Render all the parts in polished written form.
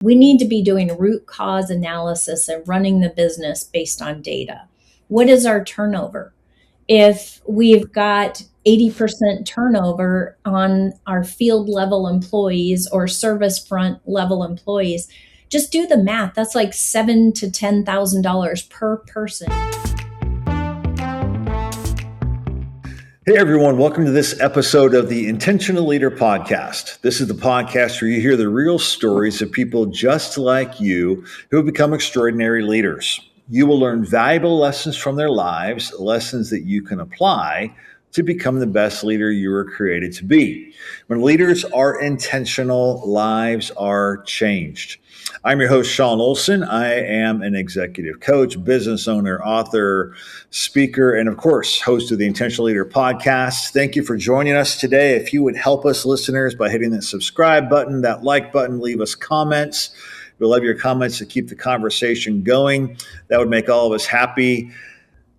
We need to be doing root cause analysis and running the business based on data. What is our turnover? If we've got 80% turnover on our field level employees or service front level employees, just do the math. That's like $7,000 to $10,000 per person. Hey everyone, welcome to this episode of the Intentional Leader Podcast. This is the podcast where you hear the real stories of people just like you who have become extraordinary leaders. You will learn valuable lessons from their lives, lessons that you can apply to become the best leader you were created to be. When leaders are intentional, lives are changed. I'm your host, Sean Olson. I am an executive coach, business owner, author, speaker, and of course, host of the Intentional Leader Podcast. Thank you for joining us today. If you would help us listeners by hitting that subscribe button, that like button, leave us comments. We love your comments to keep the conversation going. That would make all of us happy.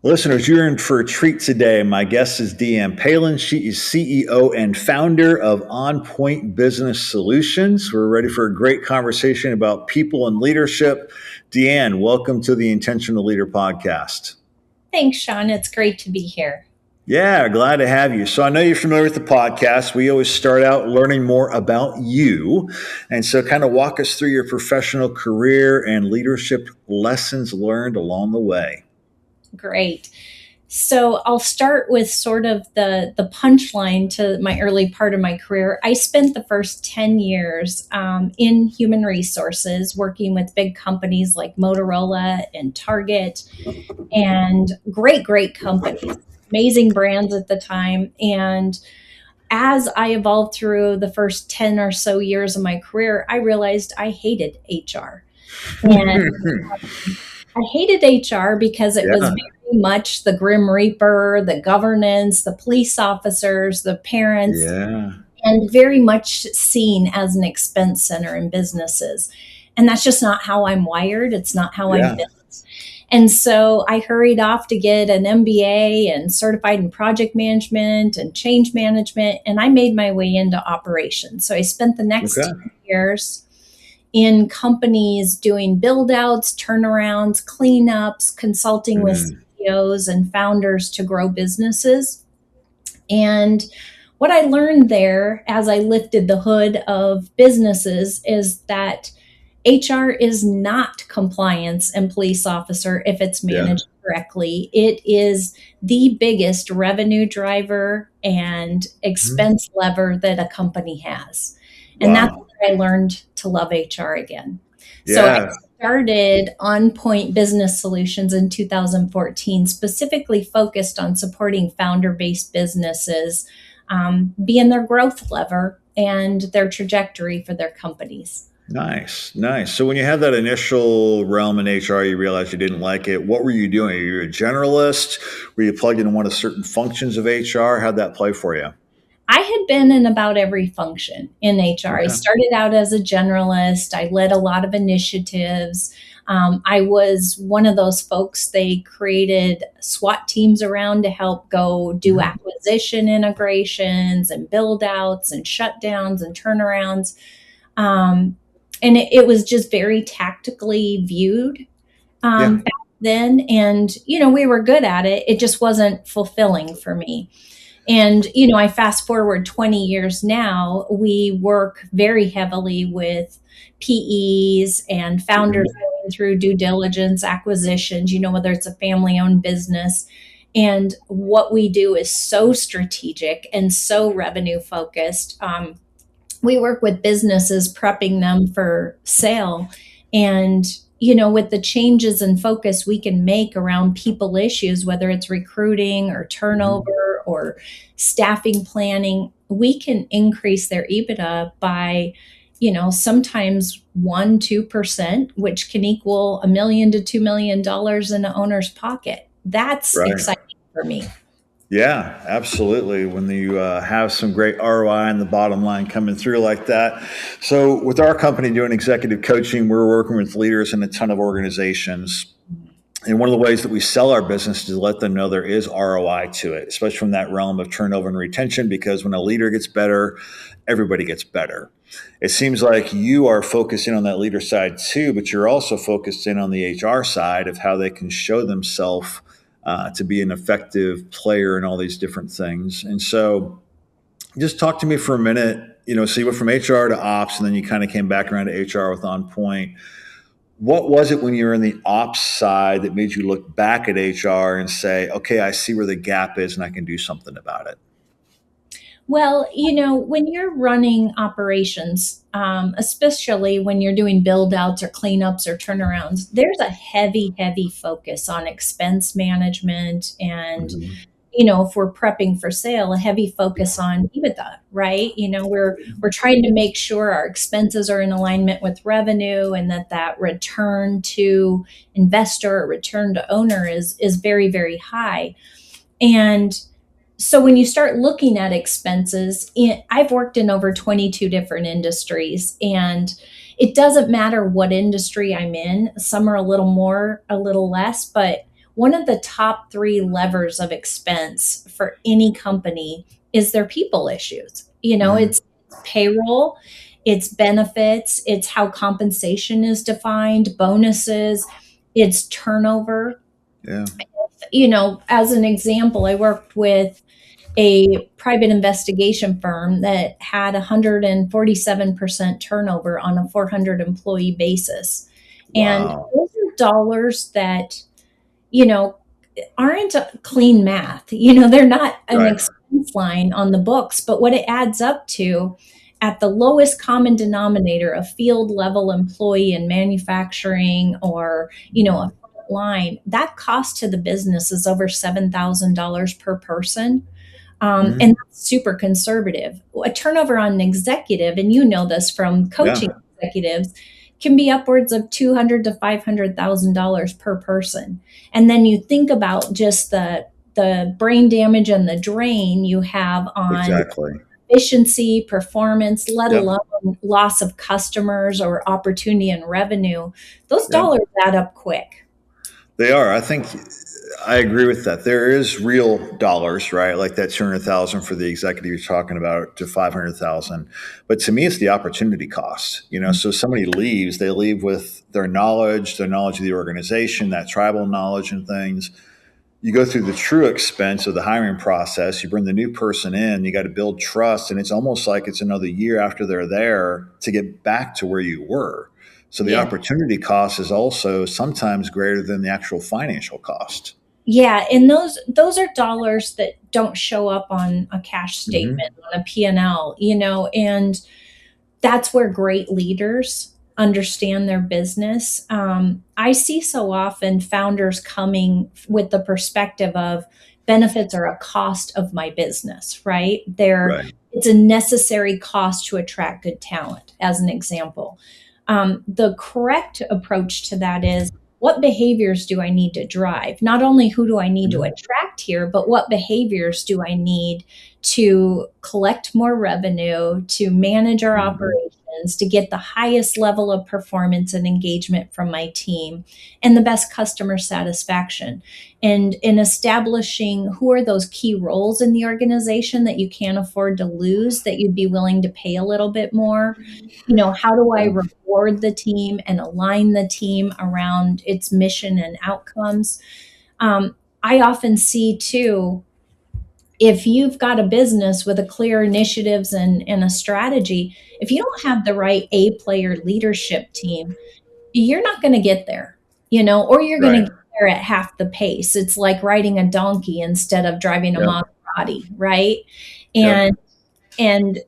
Listeners, you're in for a treat today. My guest is DeeAnn Palin. She is CEO and founder of On Point Business Solutions. We're ready for a great conversation about people and leadership. DeeAnn, welcome to the Intentional Leader Podcast. Thanks, Sean. It's great to be here. Yeah, glad to have you. So I know you're familiar with the podcast. We always start out learning more about you. And so kind of walk us through your professional career and leadership lessons learned along the way. Great. So I'll start with sort of the punchline to my early part of my career. I spent the first 10 years in human resources, working with big companies like Motorola and Target, and great companies, amazing brands at the time. And as I evolved through the first 10 or so years of my career, I realized I hated HR. And I hated HR because it was very much the Grim Reaper, the governance, the police officers, the parents, and very much seen as an expense center in businesses. And that's just not how I'm wired. It's not how I'm built. And so I hurried off to get an MBA and certified in project management and change management, and I made my way into operations. So I spent the next 10 years in companies doing build outs, turnarounds, cleanups, consulting with CEOs and founders to grow businesses. And what I learned there as I lifted the hood of businesses is that HR is not compliance and police officer if it's managed correctly. It is the biggest revenue driver and expense lever that a company has. And that's I learned to love HR again. So I started On Point Business Solutions in 2014, specifically focused on supporting founder-based businesses, being their growth lever and their trajectory for their companies. Nice. So when you had that initial realm in HR, you realized you didn't like it. What were you doing? Are you a generalist? Were you plugged into one of certain functions of HR? How'd that play for you? I had been in about every function in HR. I started out as a generalist. I led a lot of initiatives. I was one of those folks they created SWAT teams around to help go do acquisition integrations and build outs and shutdowns and turnarounds. And it was just very tactically viewed back then. And, we were good at it. It just wasn't fulfilling for me. And, I fast forward 20 years now, we work very heavily with PEs and founders going through due diligence, acquisitions, whether it's a family-owned business. And what we do is so strategic and so revenue focused. We work with businesses prepping them for sale. And, with the changes in focus we can make around people issues, whether it's recruiting or turnover or staffing planning, we can increase their EBITDA by, sometimes 1-2%, which can equal $1 million to $2 million in the owner's pocket. That's exciting for me. Yeah, absolutely. When you have some great ROI and the bottom line coming through like that. So with our company doing executive coaching, we're working with leaders in a ton of organizations. And one of the ways that we sell our business is to let them know there is ROI to it, especially from that realm of turnover and retention, because when a leader gets better, everybody gets better. It seems like you are focusing on that leader side too, but you're also focused in on the HR side of how they can show themselves to be an effective player in all these different things. And so, just talk to me for a minute. So you went from HR to ops, and then you kind of came back around to HR with On Point. What was it when you were in the ops side that made you look back at HR and say, okay, I see where the gap is and I can do something about it? Well, when you're running operations, especially when you're doing build outs or cleanups or turnarounds, there's a heavy, heavy focus on expense management. And, Mm-hmm. if we're prepping for sale, a heavy focus on EBITDA, right? We're trying to make sure our expenses are in alignment with revenue, and that return to investor or return to owner is very, very high. And so when you start looking at expenses, I've worked in over 22 different industries, and it doesn't matter what industry I'm in. Some are a little more, a little less, but one of the top three levers of expense for any company is their people issues. Mm-hmm. It's payroll, it's benefits, it's how compensation is defined, bonuses, it's turnover. Yeah. As an example, I worked with a private investigation firm that had 147% turnover on a 400 employee basis. And Wow. those are dollars that, you know, aren't clean math. They're not an Right. expense line on the books, but what it adds up to at the lowest common denominator, a field level employee in manufacturing or, a Mm-hmm. front line, that cost to the business is over $7,000 per person. Mm-hmm. And that's super conservative. A turnover on an executive, and this from coaching Yeah. executives, can be upwards of 200 to $500,000 per person. And then you think about just the brain damage and the drain you have on Exactly. efficiency, performance, let Yep. alone loss of customers or opportunity and revenue. Those Yep. dollars add up quick. They are. I think I agree with that. There is real dollars, right? Like that 200,000 for the executive you're talking about to 500,000. But to me, it's the opportunity cost. So somebody leaves, they leave with their knowledge of the organization, that tribal knowledge and things. You go through the true expense of the hiring process. You bring the new person in, you got to build trust. And it's almost like it's another year after they're there to get back to where you were. So the Yeah. opportunity cost is also sometimes greater than the actual financial cost. Yeah, and those are dollars that don't show up on a cash Mm-hmm. statement, on a P&L, and that's where great leaders understand their business. I see so often founders coming with the perspective of benefits are a cost of my business, right? Right. It's a necessary cost to attract good talent, as an example. The correct approach to that is, what behaviors do I need to drive? Not only who do I need to Mm-hmm. attract here, but what behaviors do I need to collect more revenue, to manage our Mm-hmm. operations, to get the highest level of performance and engagement from my team, and the best customer satisfaction. And in establishing who are those key roles in the organization that you can't afford to lose, that you'd be willing to pay a little bit more. How do I Yeah. reward the team and align the team around its mission and outcomes? I often see too, if you've got a business with a clear initiatives and a strategy, if you don't have the right A player leadership team, you're not going to get there, or you're going to Right. get there at half the pace. It's like riding a donkey instead of driving a Yep. Maserati, right? Yep. And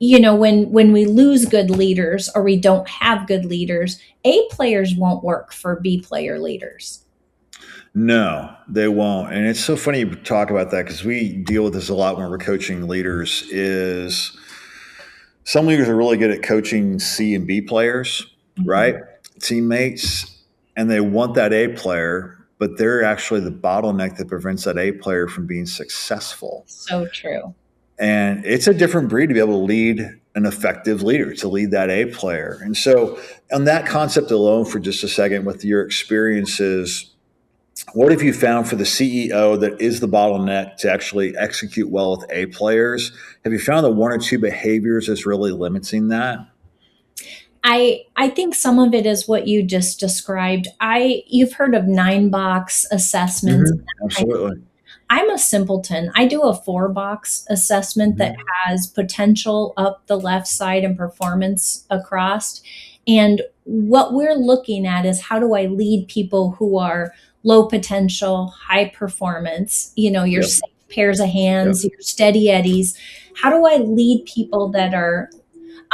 when we lose good leaders or we don't have good leaders, A players won't work for B player leaders. No, they won't. And it's so funny you talk about that because we deal with this a lot when we're coaching leaders. Is some leaders are really good at coaching C and B players, right? Mhm. Teammates, and they want that A player, but they're actually the bottleneck that prevents that A player from being successful. So true. And it's a different breed to be able to lead an effective leader, to lead that A player. And so, on that concept alone, for just a second, with your experiences, what have you found for the CEO that is the bottleneck to actually execute well with A players? Have you found that one or two behaviors is really limiting that? I think some of it is what you just described. You've heard of 9 box assessments. Absolutely. I'm a simpleton. I do a 4 box assessment that Mhm. has potential up the left side and performance across. And what we're looking at is, how do I lead people who are low potential, high performance, your Yep. safe pairs of Yep. hands, your steady eddies. How do I lead people that are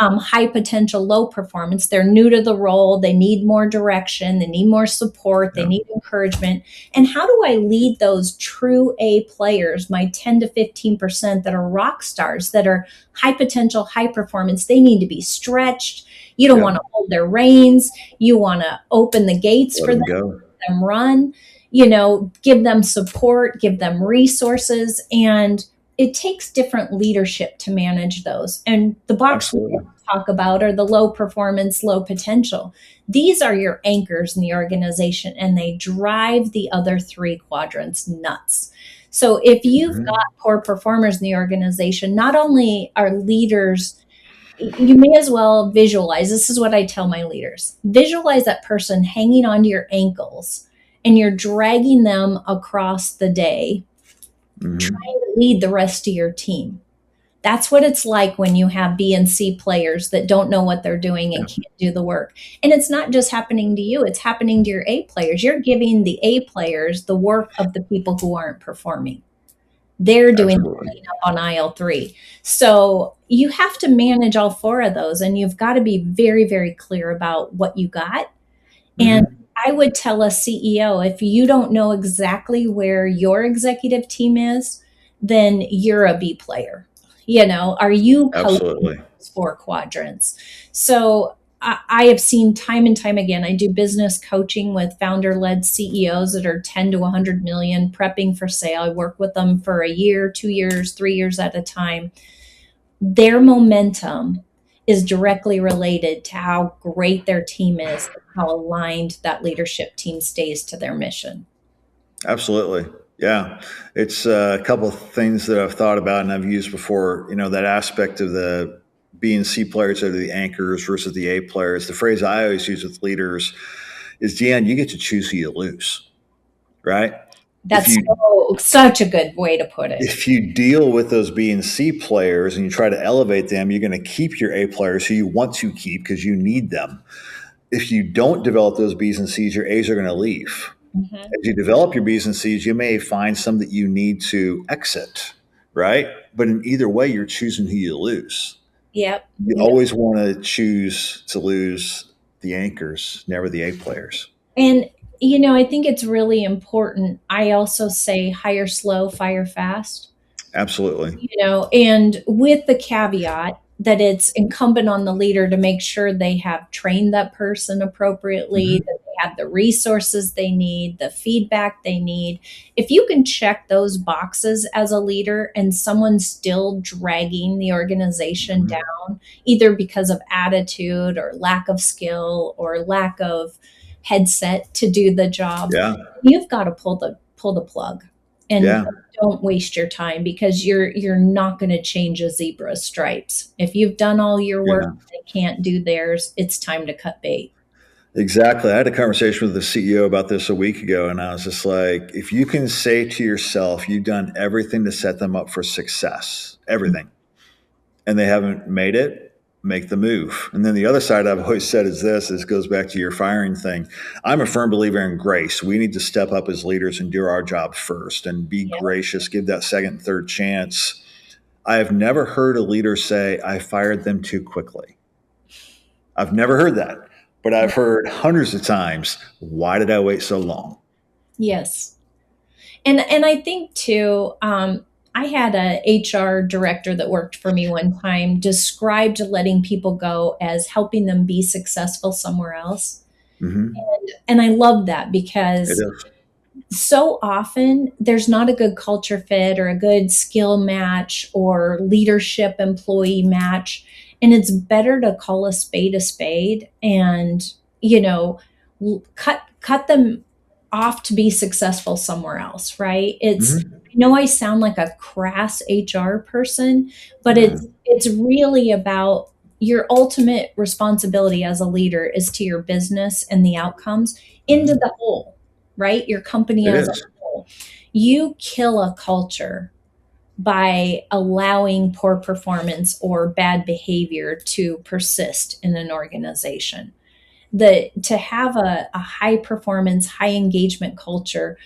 high potential, low performance? They're new to the role. They need more direction. They need more support. They Yep. need encouragement. And how do I lead those true A players, my 10 to 15% that are rock stars, that are high potential, high performance? They need to be stretched. You don't want Yep. to hold their reins. You want to open the gates Let for them go. them run, give them support, give them resources. And it takes different leadership to manage those. And the box we Absolutely. talk about are the low performance, low potential. These are your anchors in the organization, and they drive the other 3 quadrants nuts. So if you've Mhm. got poor performers in the organization, not only are leaders, you may as well visualize. This is what I tell my leaders: visualize that person hanging onto your ankles, and you're dragging them across the day, Mhm. trying to lead the rest of your team. That's what it's like when you have B and C players that don't know what they're doing and Yeah. can't do the work. And it's not just happening to you, it's happening to your A players. You're giving the A players the work of the people who aren't performing. They're doing the Absolutely. cleanup on aisle 3. So you have to manage all 4 of those, and you've got to be very, very clear about what you got. And Mhm. I would tell a CEO, if you don't know exactly where your executive team is, then you're a B player. Are you coaching Absolutely. those 4 quadrants? So I have seen time and time again. I do business coaching with founder led CEOs that are 10 to 100 million, prepping for sale. I work with them for a year, 2 years, 3 years at a time. Their momentum is directly related to how great their team is, and how aligned that leadership team stays to their mission. Absolutely. Yeah. It's a couple of things that I've thought about and I've used before, that aspect of the B and C players that are the anchors versus the A players. The phrase I always use with leaders is, DeeAnn, you get to choose who you lose, right? If That's you such a good way to put it. if you deal with those B and C players and you try to elevate them, you're going to keep your A players who you want to keep because you need them. If you don't develop those B's and C's, your A's are going to leave. Mhm. As you develop your B's and C's, you may find some that you need to exit, right? But in either way, you're choosing who you lose. Yep. You Yep. always want to choose to lose the anchors, never the A players. And I think it's really important. I also say hire slow, fire fast. Absolutely. And with the caveat that it's incumbent on the leader to make sure they have trained that person appropriately, Hmm. that they have the resources they need, the feedback they need. If you can check those boxes as a leader, and someone's still dragging the organization Hmm. down, either because of attitude or lack of skill or lack of headset to do the job, Yeah. you've got to pull the plug, and Yeah. don't waste your time, because you're not going to change a zebra's stripes. If you've done all your work, Yeah. they can't do theirs. It's time to cut bait. Exactly. I had a conversation with the CEO about this a week ago, and I was just like, if you can say to yourself, you've done everything to set them up for success, everything, and they haven't made it, make the move. And then the other side I've always said is this goes back to your firing thing. I'm a firm believer in grace. We need to step up as leaders and do our job first and be Yeah. gracious, give that second and third chance. I have never heard a leader say, I fired them too quickly. I've never heard that, but I've heard hundreds of times, why did I wait so long? Yes. And I think too, I had a HR director that worked for me one time described letting people go as helping them be successful somewhere else. Hmm. And I love that, It because is. so often there's not a good culture fit or a good skill match or leadership employee match. And it's better to call a spade, and, cut them off to be successful somewhere else, right? Hmm. I know I sound like a crass HR person, but it's No. it's really about your ultimate responsibility as a leader is to your business and the outcomes into Mhm. the whole, right? Your company It as a is. whole. You kill a culture by allowing poor performance or bad behavior to persist in an organization. To have a high performance, high engagement culture,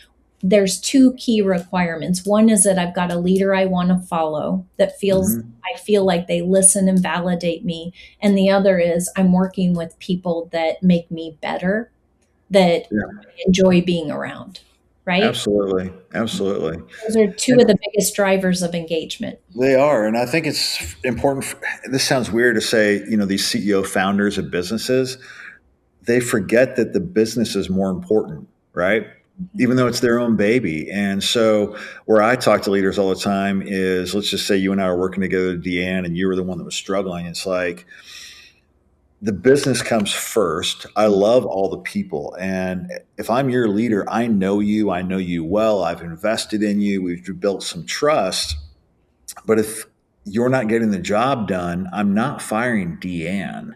there's two key requirements. One is that I've got a leader I want to follow that feels Mhm. I feel like they listen and validate me. And the other is I'm working with people that make me better, that Yeah, I enjoy being around, right? absolutely. Absolutely. Those are two And of the biggest drivers of engagement. they are. And I think it's important. This sounds weird to say, these CEO founders of businesses, they forget that the business is more important, right? Even though it's their own baby. And so, where I talk to leaders all the time is, let's just say you and I are working together, DeeAnn, and you were the one that was struggling. It's like the business comes first. I love all the people. And if I'm your leader, I know you well, I've invested in you, we've built some trust. But if you're not getting the job done, I'm not firing DeeAnn.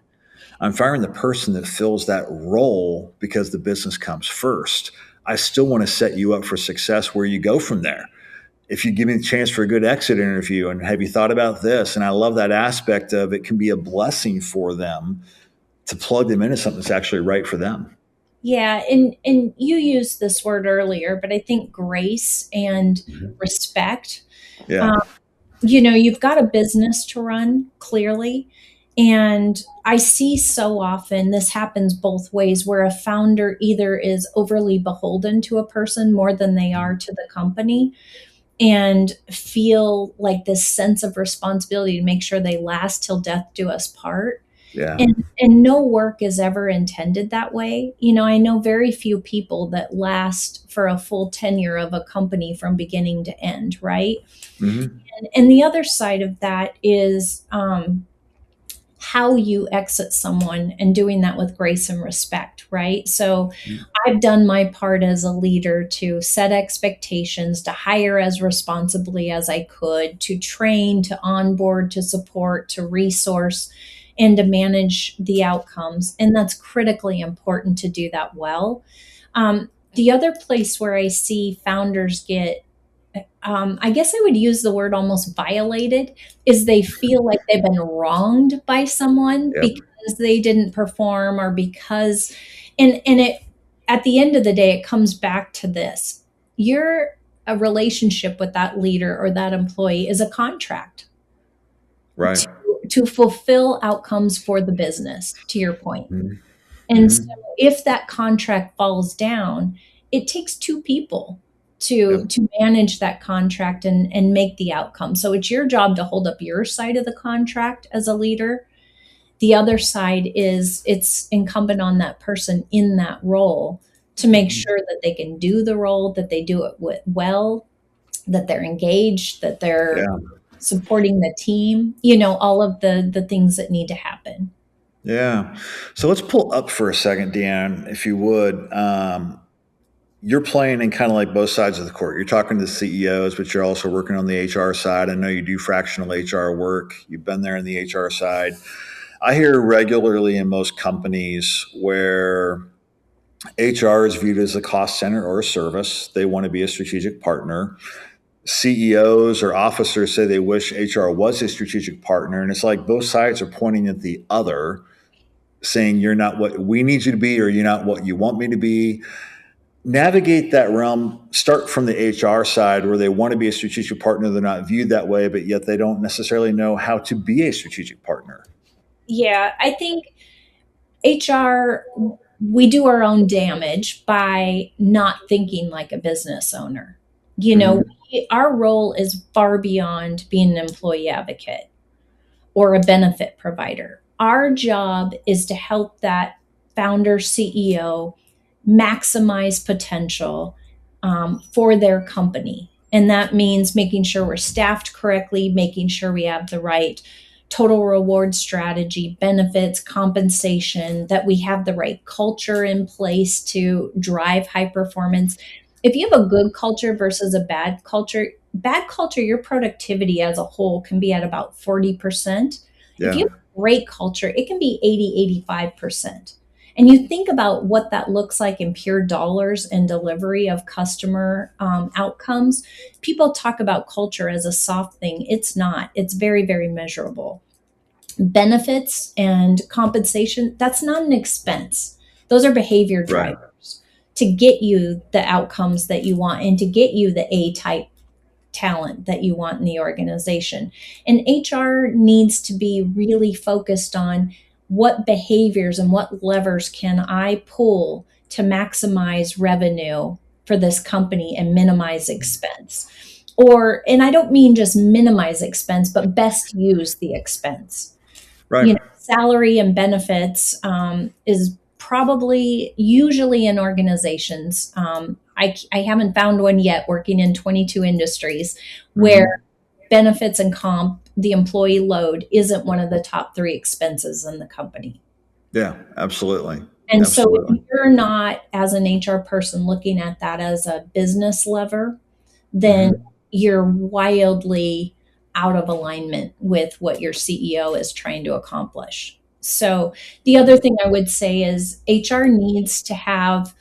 I'm firing the person that fills that role because the business comes first. I still want to set you up for success where you go from there. If you give me the chance for a good exit interview and have you thought about this? And I love that aspect of it can be a blessing for them to plug them into something that's actually right for them. Yeah, and you used this word earlier, but I think grace and Mhm. respect. Yeah. Um, you've got a business to run clearly. And I see so often this happens both ways where a founder either is overly beholden to a person more than they are to the company and feel like this sense of responsibility to make sure they last till death do us part. Yeah. And no work is ever intended that way. I know very few people that last for a full tenure of a company from beginning to end, right? Hmm. And the other side of that is how you exit someone and doing that with grace and respect, right? So I've done my part as a leader to set expectations, to hire as responsibly as I could, to train, to onboard, to support, to resource, and to manage the outcomes. And that's critically important to do that well. The other place where I see founders get I guess I would use the word almost violated, is they feel like they've been wronged by someone Yep. because they didn't perform or because, and it, at the end of the day, it comes back to this. Your a relationship with that leader or that employee is a contract Right. to, to fulfill outcomes for the business, to your point. Hmm. And so Hmm. if that contract falls down, it takes two people to Yep. manage that contract and make the outcome. So it's your job to hold up your side of the contract as a leader. The other side is it's incumbent on that person in that role to make Hmm. sure that they can do the role, that they do it well, that they're engaged, that they're Yeah. supporting the team, all of the things that need to happen. Yeah. So let's pull up for a second, Deanne, if you would. You're playing in kind of like both sides of the court. You're talking to the CEOs, but you're also working on the HR side. I know you do fractional HR work. You've been there in the HR side. I hear regularly in most companies where HR is viewed as a cost center or a service. They want to be a strategic partner. CEOs or officers say they wish HR was a strategic partner. And it's like both sides are pointing at the other, saying, you're not what we need you to be, or you're not what you want me to be. Navigate that realm. Start from the HR side where they want to be a strategic partner. They're not viewed that way, but yet they don't necessarily know how to be a strategic partner. Yeah, I think HR, we do our own damage by not thinking like a business owner. Hmm. Our role is far beyond being an employee advocate or a benefit provider. Our job is to help that founder CEO maximize potential for their company. And that means making sure we're staffed correctly, making sure we have the right total reward strategy, benefits, compensation, that we have the right culture in place to drive high performance. If you have a good culture versus a bad culture, your productivity as a whole can be at about 40%. If you Yeah. have a great culture, it can be 80, 85%. And you think about what that looks like in pure dollars and delivery of customer outcomes. People talk about culture as a soft thing. It's not, it's very, very measurable. Benefits and compensation, that's not an expense. Those are behavior Right. drivers to get you the outcomes that you want and to get you the A type talent that you want in the organization. And HR needs to be really focused on what behaviors and what levers can I pull to maximize revenue for this company and minimize expense. Or, and I don't mean just minimize expense, but best use the expense. Right. Salary and benefits is probably usually in organizations. I haven't found one yet working in 22 industries where Mm-hmm. benefits and comp, the employee load, isn't one of the top three expenses in the company. Yeah, absolutely. And so Absolutely. if you're not, as an HR person, looking at that as a business lever, then Mm-hmm. you're wildly out of alignment with what your CEO is trying to accomplish. So, the other thing I would say is HR needs to have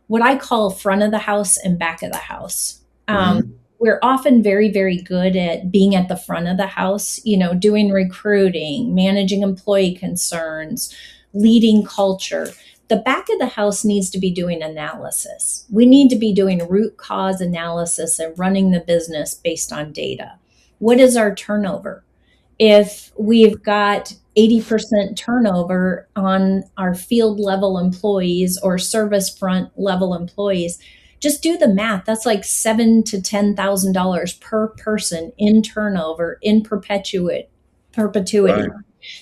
what I call front of the house and back of the house. Mm-hmm. We're often very, very good at being at the front of the house, doing recruiting, managing employee concerns, leading culture. The back of the house needs to be doing analysis. We need to be doing root cause analysis and running the business based on data. What is our turnover? If we've got 80% turnover on our field level employees or service front level employees, just do the math. That's like $7,000 to $10,000 per person in turnover in perpetuity. Right.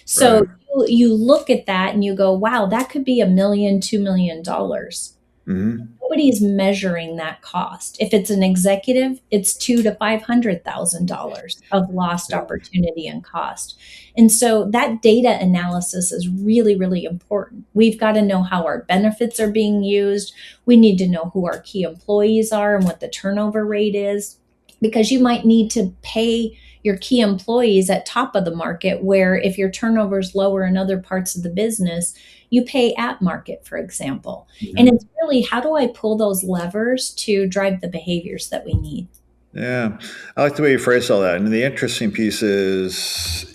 So Right. you look at that and you go, wow, that could be $1 million, $2 million. Mm-hmm. Nobody's measuring that cost. If it's an executive, it's $200,000 to $500,000 of lost Yeah. opportunity and cost. And so that data analysis is really, really important. We've got to know how our benefits are being used. We need to know who our key employees are and what the turnover rate is, because you might need to pay your key employees at top of the market, where if your turnover is lower in other parts of the business, you pay at market, for example. And Mm-hmm. it's really, how do I pull those levers to drive the behaviors that we need? Yeah. I like the way you phrase all that. And the interesting piece is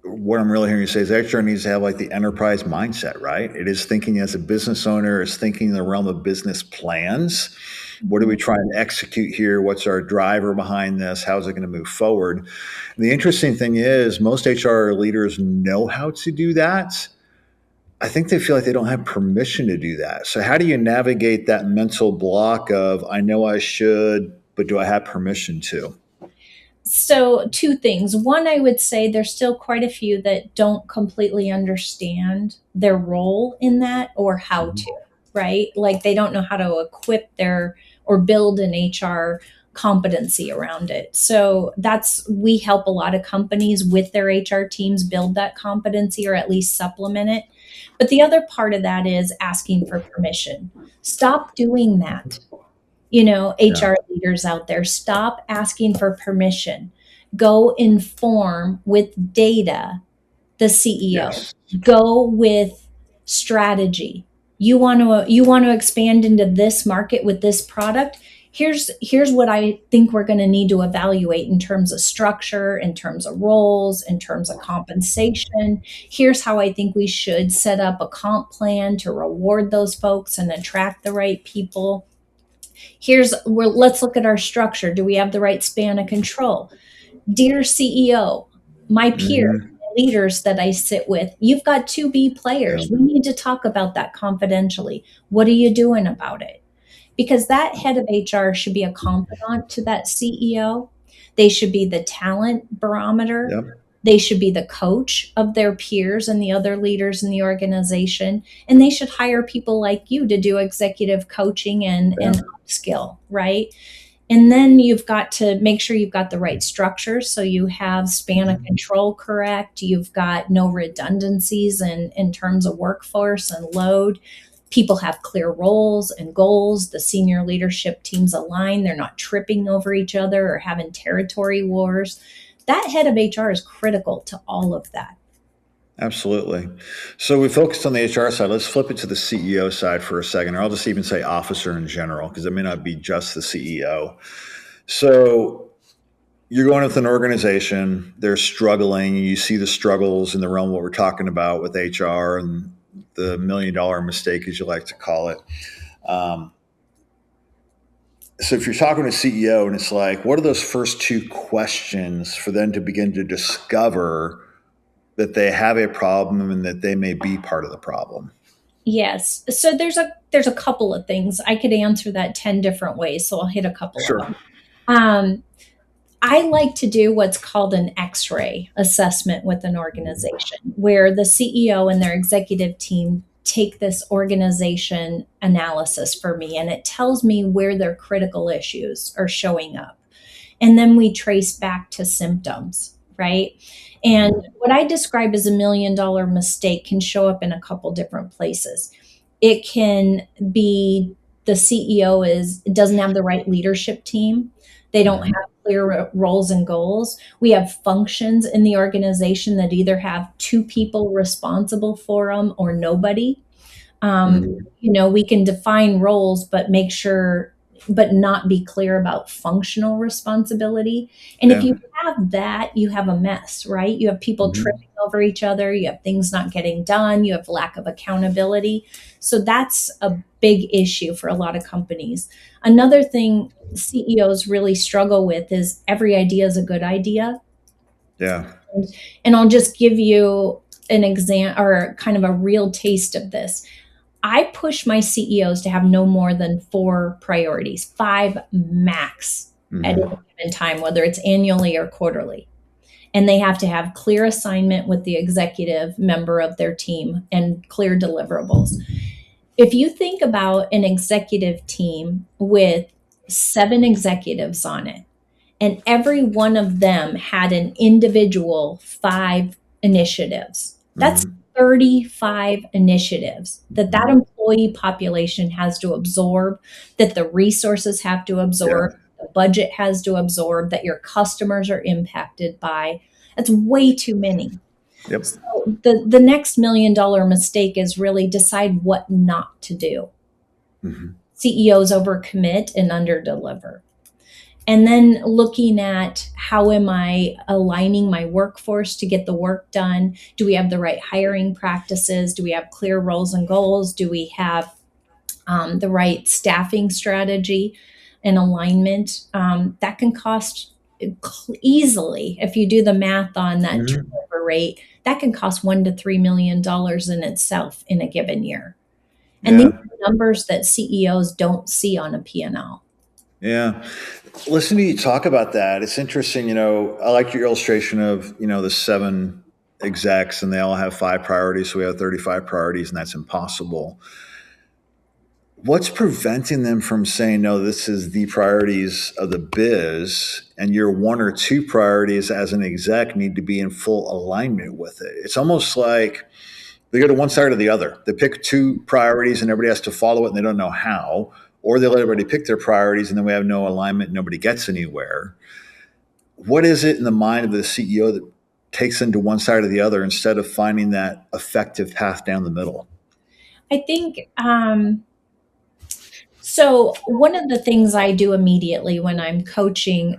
what I'm really hearing you say is HR needs to have like the enterprise mindset, right? It is thinking as a business owner, is thinking in the realm of business plans. What are we Mhm. trying to execute here? What's our driver behind this? How's it going to move forward? And the interesting thing is, most HR leaders know how to do that. I think they feel like they don't have permission to do that. So, how do you navigate that mental block of, I know I should, but do I have permission to? So, two things. One, I would say there's still quite a few that don't completely understand their role in that or how Mhm. to, right? Like they don't know how to equip their or build an HR competency around it. So, we help a lot of companies with their HR teams build that competency or at least supplement it. But the other part of that is asking for permission. Stop doing that. Yeah. HR leaders out there, stop asking for permission. Go inform with data the CEO. Yes. Go with strategy. You want to expand into this market with this product. Here's what I think we're going to need to evaluate in terms of structure, in terms of roles, in terms of compensation. Here's how I think we should set up a comp plan to reward those folks and attract the right people. Let's look at our structure. Do we have the right span of control? Dear CEO, my peers, Hmm. leaders that I sit with, you've got two B Yeah. players. We need to talk about that confidentially. What are you doing about it? Because that head of HR should be a confidant to that CEO. They should be the talent barometer. Yep. They should be the coach of their peers and the other leaders in the organization. And they should hire people like you to do executive coaching and Yeah. upskill, right? And then you've got to make sure you've got the right structure. So you have span of Mhm. control correct. You've got no redundancies in terms of workforce and load. People have clear roles and goals. The senior leadership teams align. They're not tripping over each other or having territory wars. That head of HR is critical to all of that. Absolutely. So we focused on the HR side. Let's flip it to the CEO side for a second, or I'll just even say officer in general, because it may not be just the CEO. So you're going with an organization, they're struggling, you see the struggles in the realm of what we're talking about with HR and the $1 million mistake, as you like to call it. Um, so if you're talking to a CEO and it's like, what are those first two questions for them to begin to discover that they have a problem and that they may be part of the problem? Yes. So there's a couple of things. I could answer that 10 different ways, so I'll hit a couple of Sure. them. Um, I like to do what's called an X-ray assessment with an organization, where the CEO and their executive team take this organization analysis for me, and it tells me where their critical issues are showing up. And then we trace back to symptoms, right? And what I describe as $1 million mistake can show up in a couple different places. It can be the CEO doesn't have the right leadership team. They don't have clear roles and goals. We have functions in the organization that either have two people responsible for them or nobody. We can define roles, but not be clear about functional responsibility. And if Yeah. you have that, you have a mess, right? You have people tripping over each other, you have things not getting done, you have lack of accountability. So that's a big issue for a lot of companies. Another thing CEOs really struggle with is every idea is a good idea. Yeah. And I'll just give you an example or kind of a real taste of this. I push my CEOs to have no more than 4 priorities, 5 max at any given time, whether it's annually or quarterly. And they have to have clear assignment with the executive member of their team and clear deliverables. If you think about an executive team with 7 executives on it, and every one of them had an individual 5 initiatives, that's 35 initiatives that employee population has to absorb, that the resources have to Yeah. absorb, the budget has to absorb, that your customers are impacted by. That's way too many. Yep. So the next $1 million mistake is really decide what not to do. CEOs overcommit and underdeliver. And then looking at how am I aligning my workforce to get the work done? Do we have the right hiring practices? Do we have clear roles and goals? Do we have the right staffing strategy and alignment? That can cost easily, if you do the math on that turnover rate, that can cost $1 to $3 million in itself in a given year. And these Yeah. are numbers that CEOs don't see on a P&L. Yeah. Listen to you talk about that. It's interesting. I like your illustration of, the 7 execs and they all have 5 priorities. So we have 35 priorities and that's impossible. What's preventing them from saying, no, this is the priorities of the biz and your 1 or 2 priorities as an exec need to be in full alignment with it? It's almost like they go to one side or the other. They pick 2 priorities and everybody has to follow it and they don't know how. Or they let everybody pick their priorities and then we have no alignment, nobody gets anywhere. What is it in the mind of the CEO that takes them to one side or the other instead of finding that effective path down the middle? I think so. One of the things I do immediately when I'm coaching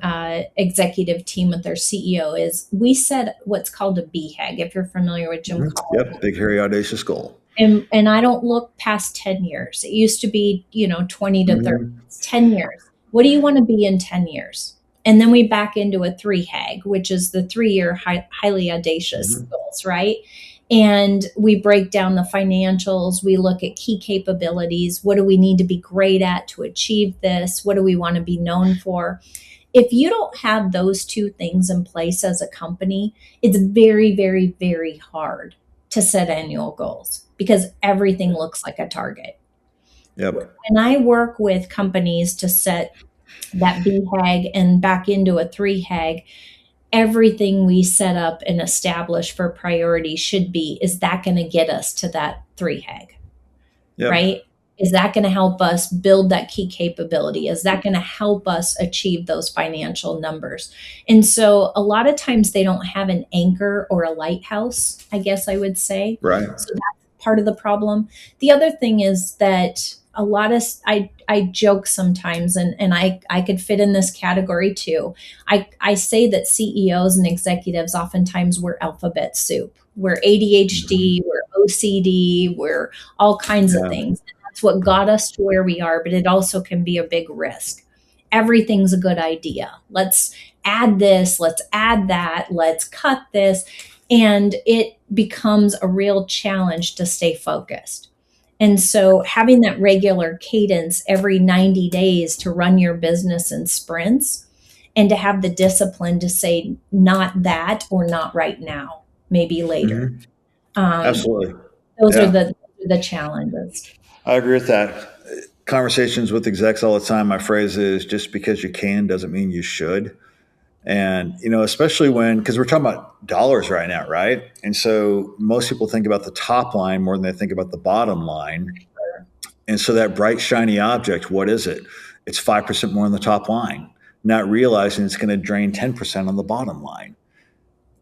executive team with their CEO is we set what's called a BHAG, if you're familiar with Jim Collins. Yep, big, hairy, audacious goal. And I don't look past 10 years. It used to be, 20 to 30. It's 10 years. What do you want to be in 10 years? And then we back into a 3HAG, which is the 3-year highly audacious goals, right? And we break down the financials. We look at key capabilities. What do we need to be great at to achieve this? What do we want to be known for? If you don't have those 2 things in place as a company, it's very, very, very hard to set annual goals because everything looks like a target. Yep. When I work with companies to set that BHAG and back into a 3HAG, everything we set up and establish for priority should be, is that going to get us to that 3HAG? Yep. Right? Is that going to help us build that key capability? Is that going to help us achieve those financial numbers? And so a lot of times they don't have an anchor or a lighthouse, I guess I would say. Right. So that's part of the problem. The other thing is that a lot of I joke sometimes, and I could fit in this category too. I say that CEOs and executives oftentimes we're alphabet soup. We're Mhm. ADHD, we're OCD, we're all kinds of Yeah. things. That's what got us to where we are, but it also can be a big risk. Everything's a good idea. Let's add this, let's add that, let's cut this. And it becomes a real challenge to stay focused. And so having that regular cadence every 90 days to run your business in sprints and to have the discipline to say, not that or not right now, maybe later. Mhm. Um, Absolutely. those are Yeah. the challenges. I agree with that. Conversations with execs all the time, my phrase is just because you can doesn't mean you should. And, especially because we're talking about dollars right now, right? And so most people think about the top line more than they think about the bottom line. And so that bright, shiny object, what is it? It's 5% more on the top line, not realizing it's going to drain 10% on the bottom line.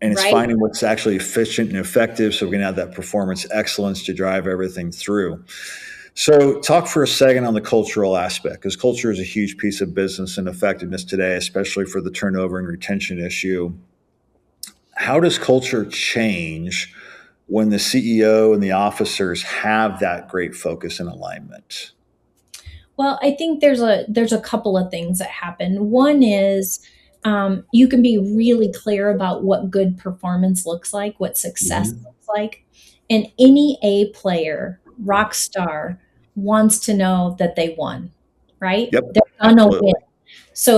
And it's Right? finding what's actually efficient and effective so we can have that performance excellence to drive everything through. So, talk for a second on the cultural aspect, because culture is a huge piece of business and effectiveness today, especially for the turnover and retention issue. How does culture change when the CEO and the officers have that great focus and alignment? Well, I think there's a couple of things that happen. One is you can be really clear about what good performance looks like, what success Hmm. looks like, and any A player, rock star, wants to know that they won. Right? Yep, They're gonna win. absolutely. So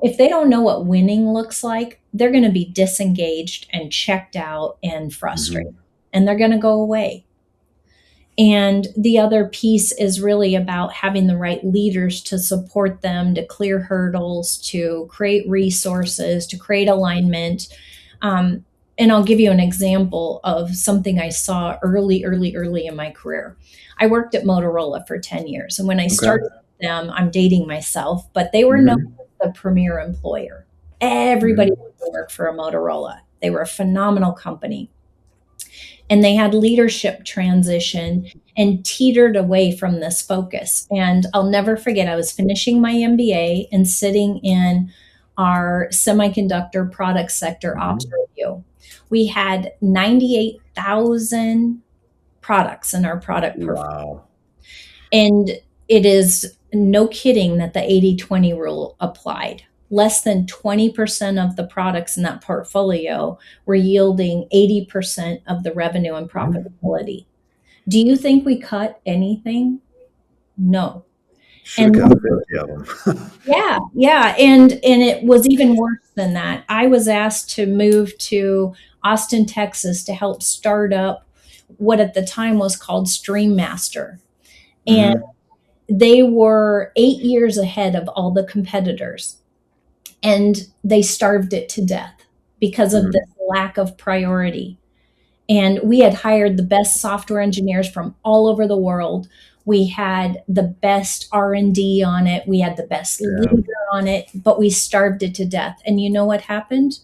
if they don't know what winning looks like, they're going to be disengaged and checked out and frustrated, Hmm. and they're going to go away. And the other piece is really about having the right leaders to support them, to clear hurdles, to create resources, to create alignment. Um, and I'll give you an example of something I saw early in my career. I worked at Motorola for 10 years. And when I Okay. started with them, I'm dating myself, but they were known Hmm. as the premier employer. Everybody Hmm. wanted to work for a Motorola. They were a phenomenal company, and they had leadership transition and teetered away from this focus. And I'll never forget, I was finishing my MBA and sitting in our semiconductor product sector ops Hmm. review. We had 98,000 products in our product portfolio. Wow. And it is no kidding that the 80/20 rule applied. Less than 20% of the products in that portfolio were yielding 80% of the revenue and Hmm. profitability. Do you think we cut anything? No. Should have And cut 50 of them. yeah, and it was even worse than that. I was asked to move to Austin, Texas to help start up what at the time was called Stream Master. And Hmm. they were 8 years ahead of all the competitors, and they starved it to death because of this Hmm. lack of priority. And we had hired the best software engineers from all over the world. We had the best R&D on it. We had the best Yeah. leader on it, but we starved it to death. And you know what happened?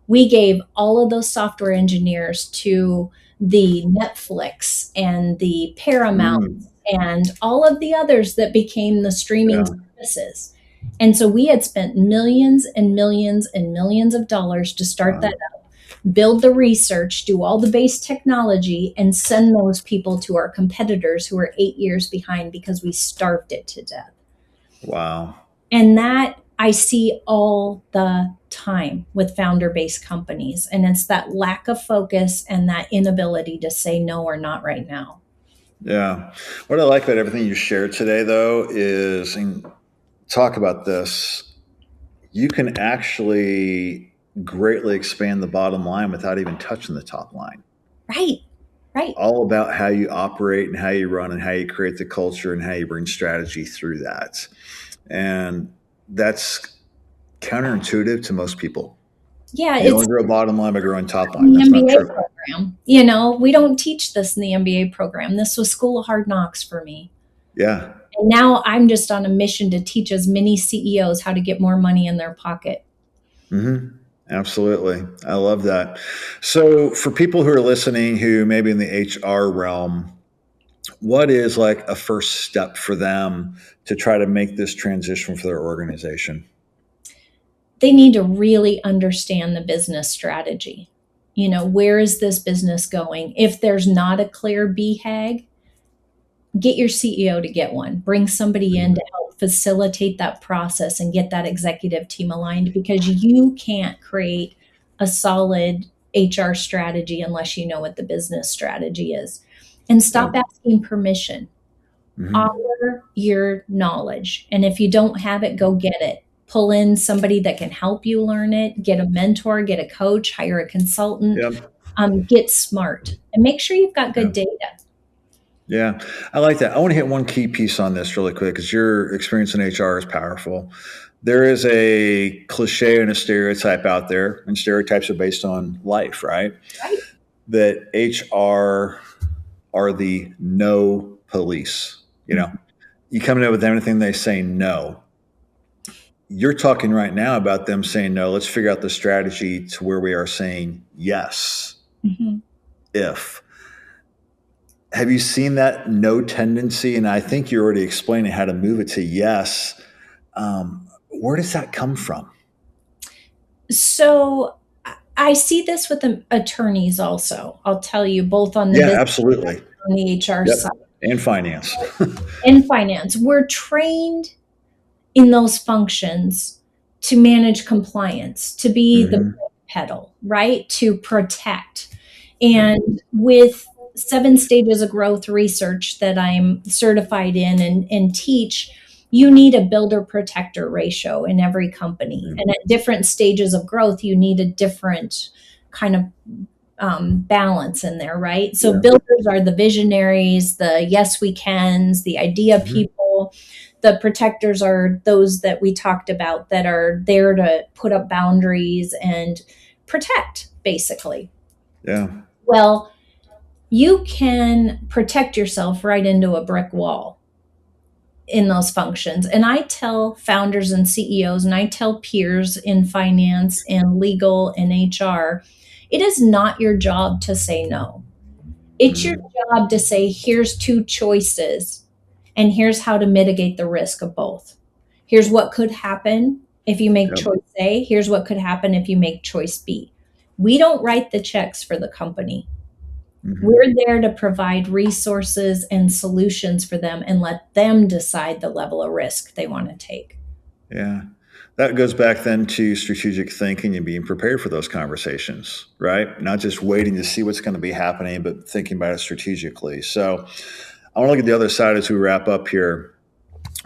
We gave all of those software engineers to the Netflix and the Paramount Mm. and all of the others that became the streaming Yeah. services. And so we had spent millions and millions and millions of dollars to start that Wow. up, build the research, do all the base technology, and send those people to our competitors who are 8 years behind because we starved it to death. Wow. And that I see all the time with founder based companies. And it's that lack of focus and that inability to say no or not right now. Yeah. What I like about everything you shared today, though, is and talk about this. You can actually greatly expand the bottom line without even touching the top line. Right, right. All about how you operate and how you run and how you create the culture and how you bring strategy through that. And that's counterintuitive to most people. Yeah, You it's only grow bottom line by growing top in line. the That's not MBA true. program. We don't teach this in the MBA program. This was School of Hard Knocks for me. Yeah. And now I'm just on a mission to teach as many CEOs how to get more money in their pocket. Hmm. Absolutely. I love that. So, for people who are listening who maybe in the HR realm, what is like a first step for them to try to make this transition for their organization? They need to really understand the business strategy. Where is this business going? If there's not a clear BHAG, get your CEO to get one. Bring somebody in to help facilitate that process and get that executive team aligned, because you can't create a solid HR strategy unless you know what the business strategy is. And stop Yep. asking permission. Hmm. Offer your knowledge. And if you don't have it, go get it. Pull in somebody that can help you learn it, get a mentor, get a coach, hire a consultant, Yep. get smart, and make sure you've got good Yep. data. Yeah, I like that. I want to hit one key piece on this really quick because your experience in HR is powerful. There is a cliche and a stereotype out there, and stereotypes are based on life, right? Right. That HR are the no police. You come in with anything, they say no. You're talking right now about them saying no. Let's figure out the strategy to where we are saying yes. Mhm. If have you seen that no tendency? And I think you're already explaining how to move it to yes. Where does that come from? So I see this with the attorneys also. I'll tell you, both on the Yeah, business absolutely. and the HR Yep. side And finance. and finance. We're trained in those functions to manage compliance, to be the Hmm. pedal, right? To protect. Yep. And with 7 stages of growth research that I'm certified in and teach, you need a builder protector ratio in every company. Mhm. And at different stages of growth, you need a different kind of balance in there, right? So Yeah. builders are the visionaries, the yes we cans, the idea Hmm. people. The protectors are those that we talked about that are there to put up boundaries and protect, basically. Yeah. Well, you can protect yourself right into a brick wall in those functions. And I tell founders and CEOs, and I tell peers in finance and legal and HR, it is not your job to say no. It's your Hmm. job to say, here's two choices, and here's how to mitigate the risk of both. Here's what could happen if you make Yep. choice A. Here's what could happen if you make choice B. We don't write the checks for the company. Hmm. We're there to provide resources and solutions for them and let them decide the level of risk they want to take. Yeah. That goes back then to strategic thinking and being prepared for those conversations, right? Not just waiting to see what's going to be happening, but thinking about it strategically. So I want to look at the other side as we wrap up here.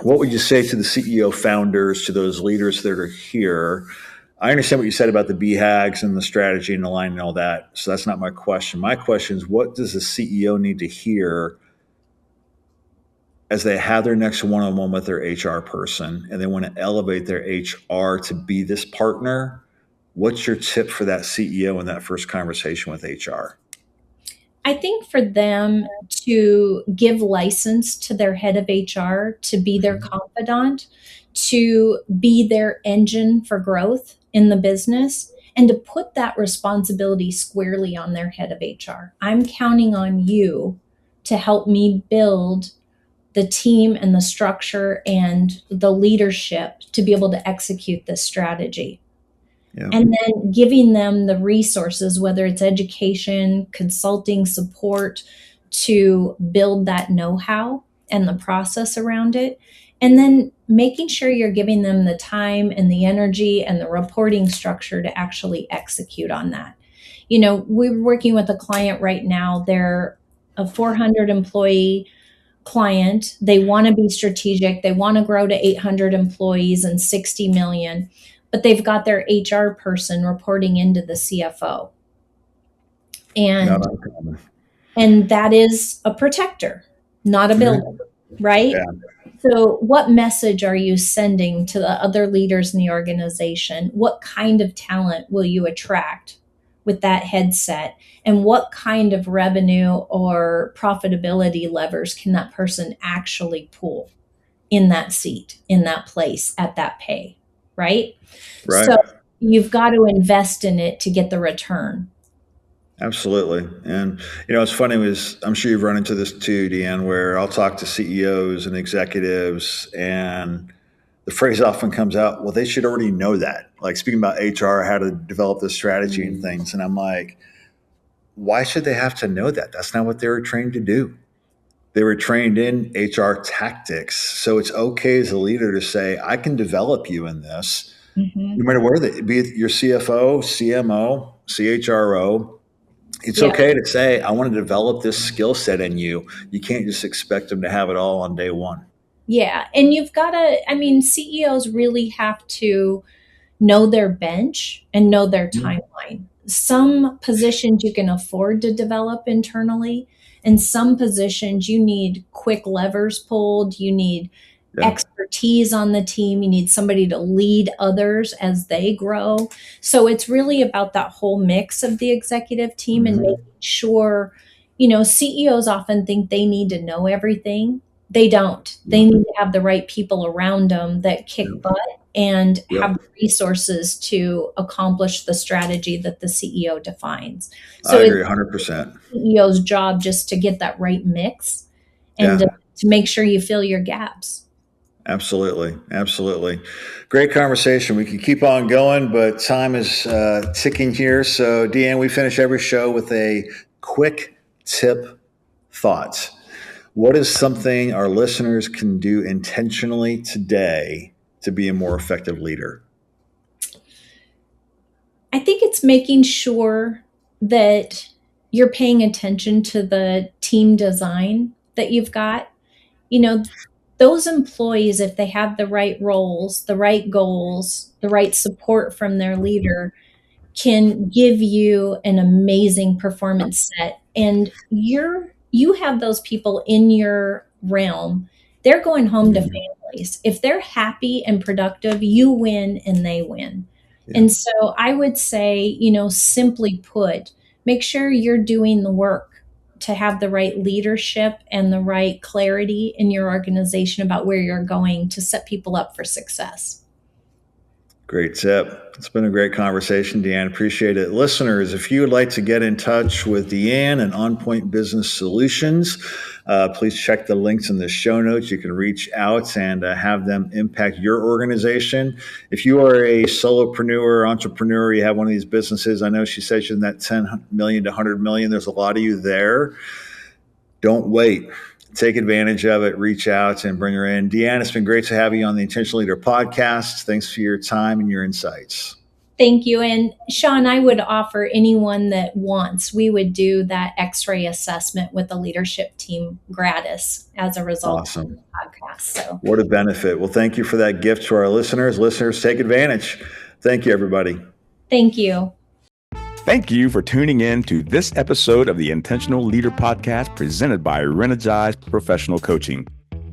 What would you say to the CEO founders, to those leaders that are here? I understand what you said about the BHAGs and the strategy and the line and all that. So that's not my question. My question is, what does the CEO need to hear as they have their next one-on-one with their HR person and they want to elevate their HR to be this partner? What's your tip for that CEO in that first conversation with HR? I think for them to give license to their head of HR to be their Mhm. confidant, to be their engine for growth in the business, and to put that responsibility squarely on their head of HR. I'm counting on you to help me build the team and the structure and the leadership to be able to execute this strategy. Yeah. And then giving them the resources, whether it's education, consulting, support, to build that know how and the process around it. And then making sure you're giving them the time and the energy and the reporting structure to actually execute on that. We're working with a client right now. They're a 400 employee client. They want to be strategic. They want to grow to 800 employees and 60 million, but they've got their HR person reporting into the CFO. Not And uncommon. and that is a protector, not a builder, Mhm. right? Yeah. So what message are you sending to the other leaders in the organization? What kind of talent will you attract with that headset, and what kind of revenue or profitability levers can that person actually pull in that seat, in that place, at that pay, right? Right. So you've got to invest in it to get the return. Absolutely. And, it's funny was I'm sure you've run into this too, DeeAnn, where I'll talk to CEOs and executives and the phrase often comes out, well, they should already know that. Like speaking about HR, how to develop this strategy and things. And I'm like, why should they have to know that? That's not what they were trained to do. They were trained in HR tactics. So it's okay as a leader to say, I can develop you in this, Mm-hmm. no matter where they be it your CFO, CMO, CHRO. It's Yeah. okay to say, I want to develop this skill set in you. You can't just expect them to have it all on day one. Yeah. And you've got to, I mean, CEOs really have to know their bench and know their timeline. Some positions you can afford to develop internally, and some positions you need quick levers pulled. You need Yeah. expertise on the team. You need somebody to lead others as they grow. So it's really about that whole mix of the executive team and making sure, CEOs often think they need to know everything. They don't. They need to have the right people around them that kick butt and have Yep. the resources to accomplish the strategy that the CEO defines. I So it's agree 100%. the CEO's job just to get that right mix and Yeah. to make sure you fill your gaps. Absolutely. Absolutely. Great conversation. We could keep on going, but time is ticking here. So, DeeAnn, we finish every show with a quick tip thought. What is something our listeners can do intentionally today to be a more effective leader? I think it's making sure that you're paying attention to the team design that you've got. Those employees, if they have the right roles, the right goals, the right support from their leader, can give you an amazing performance set. And you have those people in your realm. They're going home to families. If they're happy and productive, you win and they win. Yeah. And so I would say, simply put, make sure you're doing the work to have the right leadership and the right clarity in your organization about where you're going to set people up for success. Great tip. It's been a great conversation, DeeAnn. Appreciate it. Listeners, if you would like to get in touch with DeeAnn and On Point Business Solutions, please check the links in the show notes. You can reach out and have them impact your organization. If you are a solopreneur, entrepreneur, you have one of these businesses, I know she said she's in that 10 million to 100 million. There's a lot of you there. Don't wait. Take advantage of it, reach out and bring her in. DeeAnn, it's been great to have you on the Intentional Leader podcast. Thanks for your time and your insights. Thank you. And Sean, I would offer anyone that wants, we would do that X-ray assessment with the leadership team gratis as a result of the podcast. So what a benefit. Well, thank you for that gift to our listeners. Listeners, take advantage. Thank you, everybody. Thank you. Thank you for tuning in to this episode of the Intentional Leader Podcast presented by Reenergize Professional Coaching.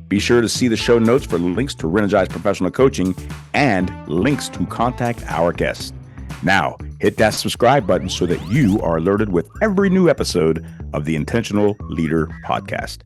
Be sure to see the show notes for links to Reenergize Professional Coaching and links to contact our guests. Now, hit that subscribe button so that you are alerted with every new episode of the Intentional Leader Podcast.